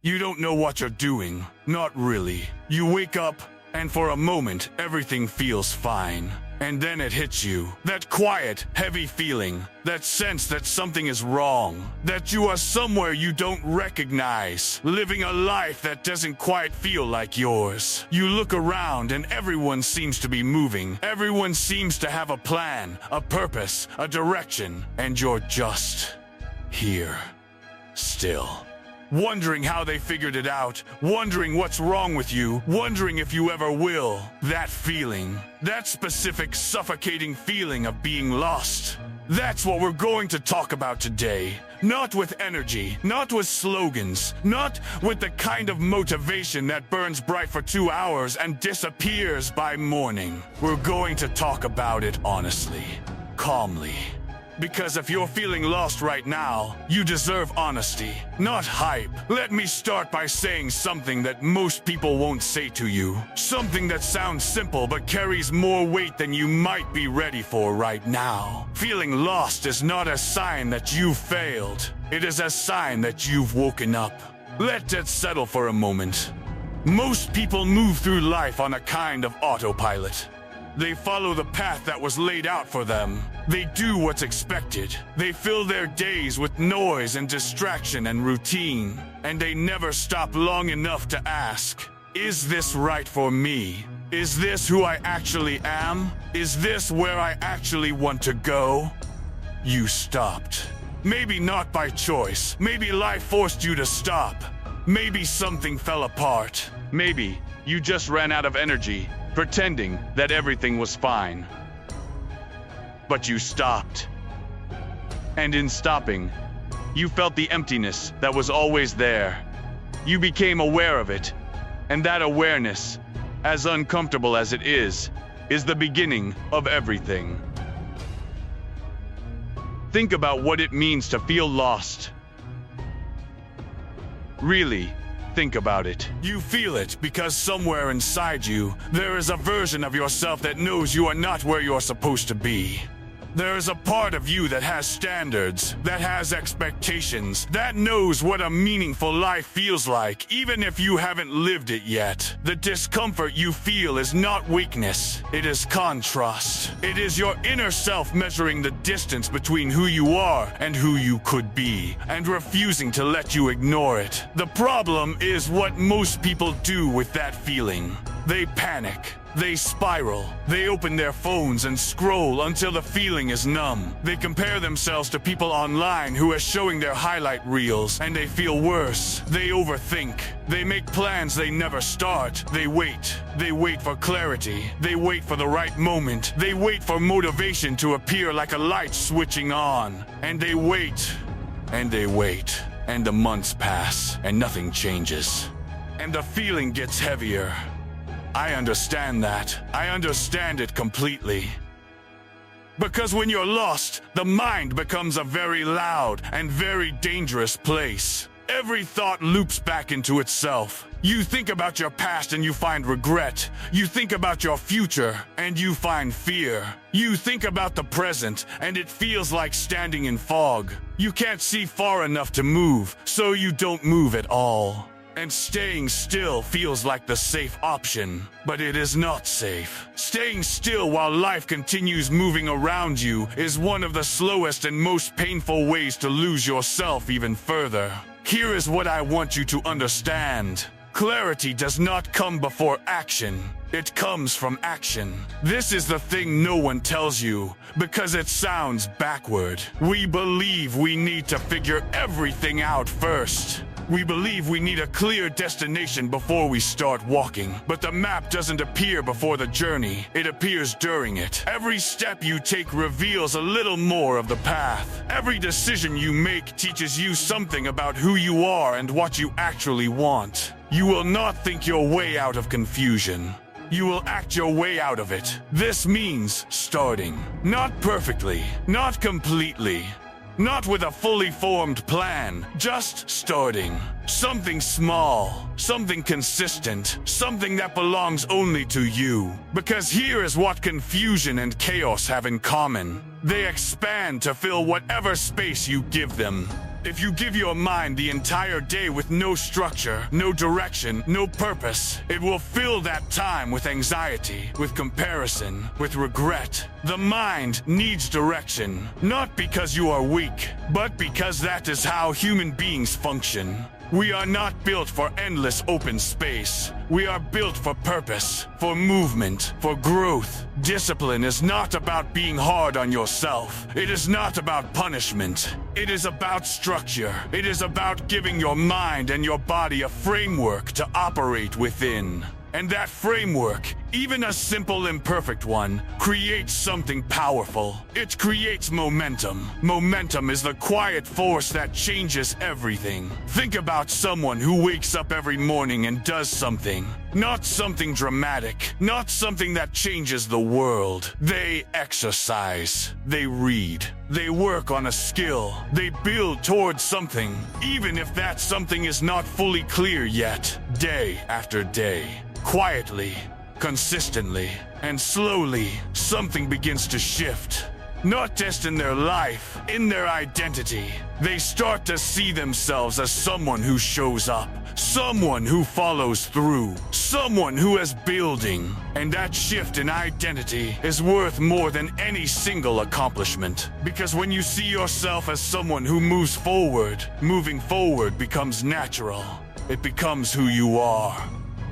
You don't know what you're doing. Not really. You wake up, and for a moment, everything feels fine. And then it hits you. That quiet, heavy feeling. That sense that something is wrong. That you are somewhere you don't recognize. Living a life that doesn't quite feel like yours. You look around and everyone seems to be moving. Everyone seems to have a plan, a purpose, a direction. And you're just here. Still. Wondering how they figured it out, wondering what's wrong with you, wondering if you ever will. That feeling, that specific suffocating feeling of being lost. That's what we're going to talk about today. Not with energy, not with slogans, not with the kind of motivation that burns bright for 2 hours and disappears by morning. We're going to talk about it honestly, calmly. Because if you're feeling lost right now, you deserve honesty, not hype. Let me start by saying something that most people won't say to you. Something that sounds simple but carries more weight than you might be ready for right now. Feeling lost is not a sign that you've failed. It is a sign that you've woken up. Let that settle for a moment. Most people move through life on a kind of autopilot. They follow the path that was laid out for them. They do what's expected. They fill their days with noise and distraction and routine. And they never stop long enough to ask, is this right for me? Is this who I actually am? Is this where I actually want to go? You stopped. Maybe not by choice. Maybe life forced you to stop. Maybe something fell apart. Maybe you just ran out of energy, pretending that everything was fine. But you stopped. And in stopping, you felt the emptiness that was always there. You became aware of it. And that awareness, as uncomfortable as it is the beginning of everything. Think about what it means to feel lost. Really, think about it. You feel it because somewhere inside you, there is a version of yourself that knows you are not where you're supposed to be. There is a part of you that has standards, that has expectations, that knows what a meaningful life feels like, even if you haven't lived it yet. The discomfort you feel is not weakness, it is contrast. It is your inner self measuring the distance between who you are and who you could be, and refusing to let you ignore it. The problem is what most people do with that feeling. They panic. They spiral. They open their phones and scroll until the feeling is numb. They compare themselves to people online who are showing their highlight reels, and they feel worse. They overthink. They make plans they never start. They wait. They wait for clarity. They wait for the right moment. They wait for motivation to appear like a light switching on. And they wait. And they wait. And the months pass, and nothing changes. And the feeling gets heavier. I understand that. I understand it completely. Because when you're lost, the mind becomes a very loud and very dangerous place. Every thought loops back into itself. You think about your past and you find regret. You think about your future and you find fear. You think about the present and it feels like standing in fog. You can't see far enough to move, so you don't move at all. And staying still feels like the safe option, but it is not safe. Staying still while life continues moving around you is one of the slowest and most painful ways to lose yourself even further. Here is what I want you to understand. Clarity does not come before action. It comes from action. This is the thing no one tells you, because it sounds backward. We believe we need to figure everything out first. We believe we need a clear destination before we start walking. But the map doesn't appear before the journey. It appears during it. Every step you take reveals a little more of the path. Every decision you make teaches you something about who you are and what you actually want. You will not think your way out of confusion. You will act your way out of it. This means starting. Not perfectly, not completely. Not with a fully formed plan, just starting. Something small, something consistent, something that belongs only to you. Because here is what confusion and chaos have in common. They expand to fill whatever space you give them. If you give your mind the entire day with no structure, no direction, no purpose, it will fill that time with anxiety, with comparison, with regret. The mind needs direction, not because you are weak, but because that is how human beings function. We are not built for endless open space. We are built for purpose, for movement, for growth. Discipline is not about being hard on yourself. It is not about punishment. It is about structure. It is about giving your mind and your body a framework to operate within. And that framework, even a simple imperfect one, creates something powerful. It creates momentum. Momentum is the quiet force that changes everything. Think about someone who wakes up every morning and does something. Not something dramatic, not something that changes the world. They exercise, they read, they work on a skill, they build towards something, even if that something is not fully clear yet, day after day. Quietly, consistently, and slowly, something begins to shift. Not just in their life, in their identity. They start to see themselves as someone who shows up, someone who follows through, someone who is building. And that shift in identity is worth more than any single accomplishment. Because when you see yourself as someone who moves forward, moving forward becomes natural. It becomes who you are.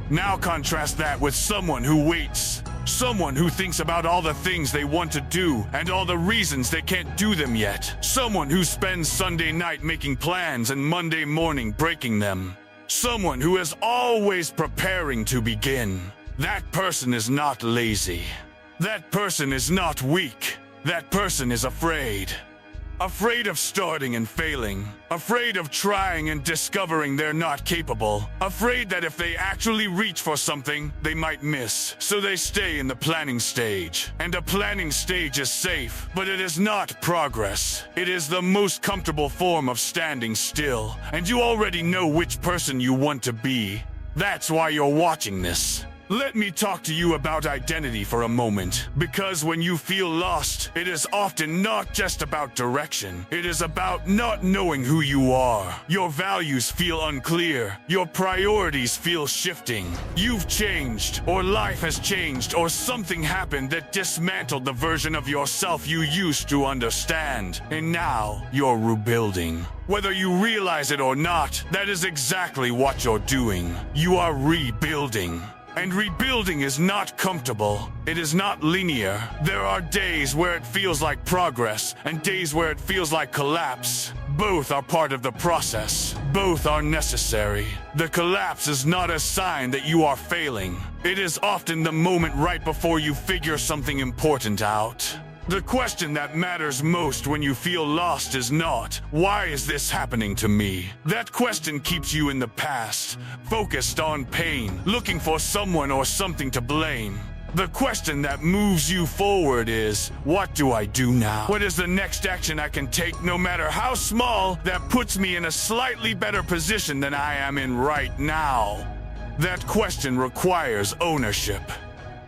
Now contrast that with someone who waits. Someone who thinks about all the things they want to do and all the reasons they can't do them yet. Someone who spends Sunday night making plans and Monday morning breaking them. Someone who is always preparing to begin. That person is not lazy. That person is not weak. That person is afraid. Afraid of starting and failing. Afraid of trying and discovering they're not capable. Afraid that if they actually reach for something, they might miss. So they stay in the planning stage. And a planning stage is safe, but it is not progress. It is the most comfortable form of standing still. And you already know which person you want to be. That's why you're watching this. Let me talk to you about identity for a moment, because when you feel lost, it is often not just about direction. It is about not knowing who you are. Your values feel unclear. Your priorities feel shifting. You've changed, or life has changed, or something happened that dismantled the version of yourself you used to understand. And now, you're rebuilding. Whether you realize it or not, that is exactly what you're doing. You are rebuilding. And rebuilding is not comfortable. It is not linear. There are days where it feels like progress and days where it feels like collapse. Both are part of the process. Both are necessary. The collapse is not a sign that you are failing. It is often the moment right before you figure something important out. The question that matters most when you feel lost is not, why is this happening to me? That question keeps you in the past, focused on pain, looking for someone or something to blame. The question that moves you forward is, what do I do now? What is the next action I can take, no matter how small, that puts me in a slightly better position than I am in right now? That question requires ownership.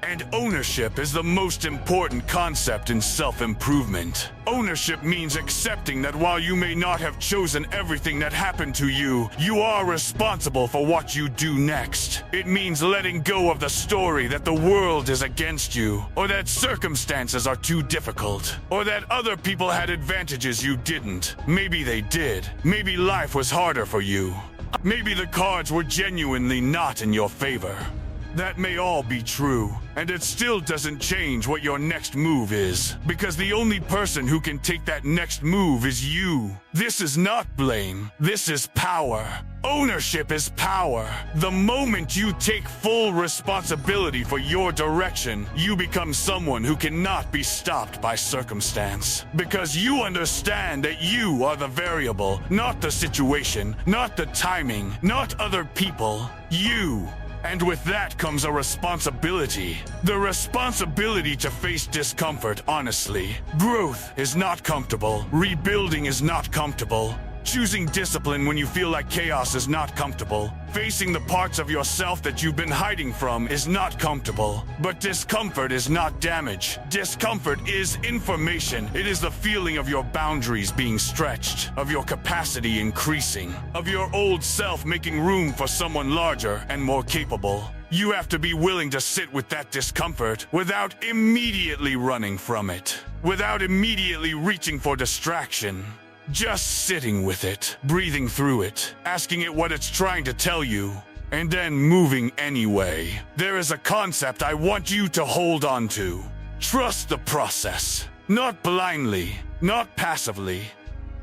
And ownership is the most important concept in self-improvement. Ownership means accepting that while you may not have chosen everything that happened to you, you are responsible for what you do next. It means letting go of the story that the world is against you, or that circumstances are too difficult, or that other people had advantages you didn't. Maybe they did. Maybe life was harder for you. Maybe the cards were genuinely not in your favor. That may all be true, and it still doesn't change what your next move is, because the only person who can take that next move is you. This is not blame, this is power. Ownership is power. The moment you take full responsibility for your direction, you become someone who cannot be stopped by circumstance. Because you understand that you are the variable, not the situation, not the timing, not other people. You. And with that comes a responsibility. The responsibility to face discomfort honestly. Growth is not comfortable. Rebuilding is not comfortable. Choosing discipline when you feel like chaos is not comfortable. Facing the parts of yourself that you've been hiding from is not comfortable. But discomfort is not damage. Discomfort is information. It is the feeling of your boundaries being stretched, of your capacity increasing, of your old self making room for someone larger and more capable. You have to be willing to sit with that discomfort without immediately running from it, without immediately reaching for distraction. Just sitting with it, breathing through it, asking it what it's trying to tell you, and then moving anyway. There is a concept I want you to hold on to. Trust the process. Not blindly, not passively,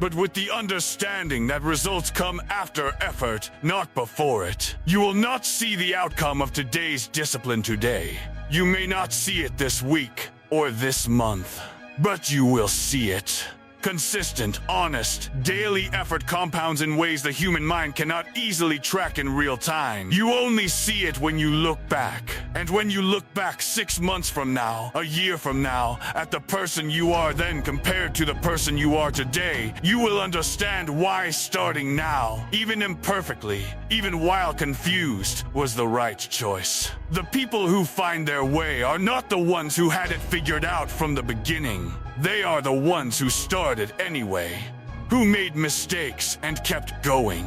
but with the understanding that results come after effort, not before it. You will not see the outcome of today's discipline today. You may not see it this week or this month, but you will see it. Consistent, honest, daily effort compounds in ways the human mind cannot easily track in real time. You only see it when you look back. And when you look back 6 months from now, a year from now, at the person you are then compared to the person you are today, you will understand why starting now, even imperfectly, even while confused, was the right choice. The people who find their way are not the ones who had it figured out from the beginning. They are the ones who started anyway, who made mistakes and kept going,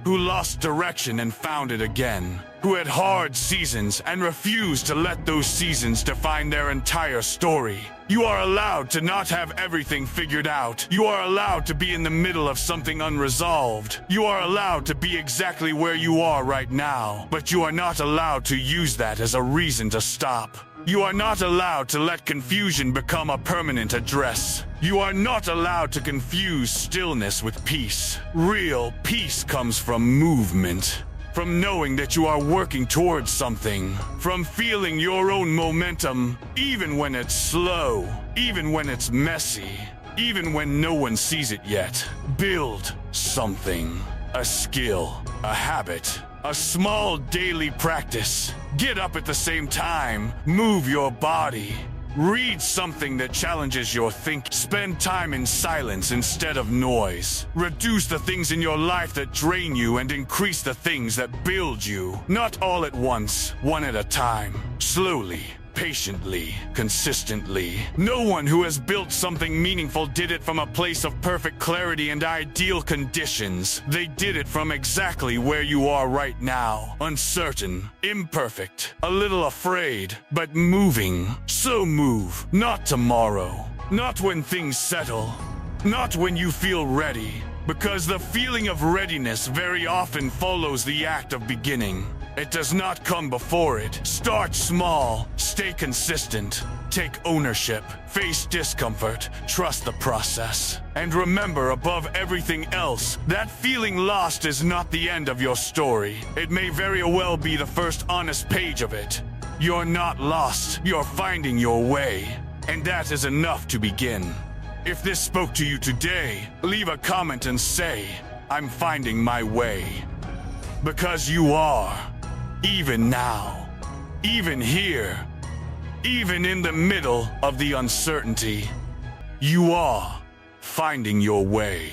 who lost direction and found it again, who had hard seasons and refused to let those seasons define their entire story. You are allowed to not have everything figured out. You are allowed to be in the middle of something unresolved. You are allowed to be exactly where you are right now, but you are not allowed to use that as a reason to stop. You are not allowed to let confusion become a permanent address. You are not allowed to confuse stillness with peace. Real peace comes from movement, from knowing that you are working towards something, from feeling your own momentum, even when it's slow, even when it's messy, even when no one sees it yet. Build something, a skill, a habit, a small daily practice. Get up at the same time, move your body. Read something that challenges your thinking. Spend time in silence instead of noise. Reduce the things in your life that drain you and increase the things that build you. Not all at once, one at a time. Slowly, patiently, consistently. No one who has built something meaningful did it from a place of perfect clarity and ideal conditions. They did it from exactly where you are right now. Uncertain, imperfect, a little afraid, but moving. So move, not tomorrow, not when things settle, not when you feel ready, because the feeling of readiness very often follows the act of beginning. It does not come before it. Start small, stay consistent, take ownership, face discomfort, trust the process. And remember, above everything else, that feeling lost is not the end of your story. It may very well be the first honest page of it. You're not lost, you're finding your way. And that is enough to begin. If this spoke to you today, leave a comment and say, I'm finding my way. Because you are. Even now, even here, even in the middle of the uncertainty, you are finding your way.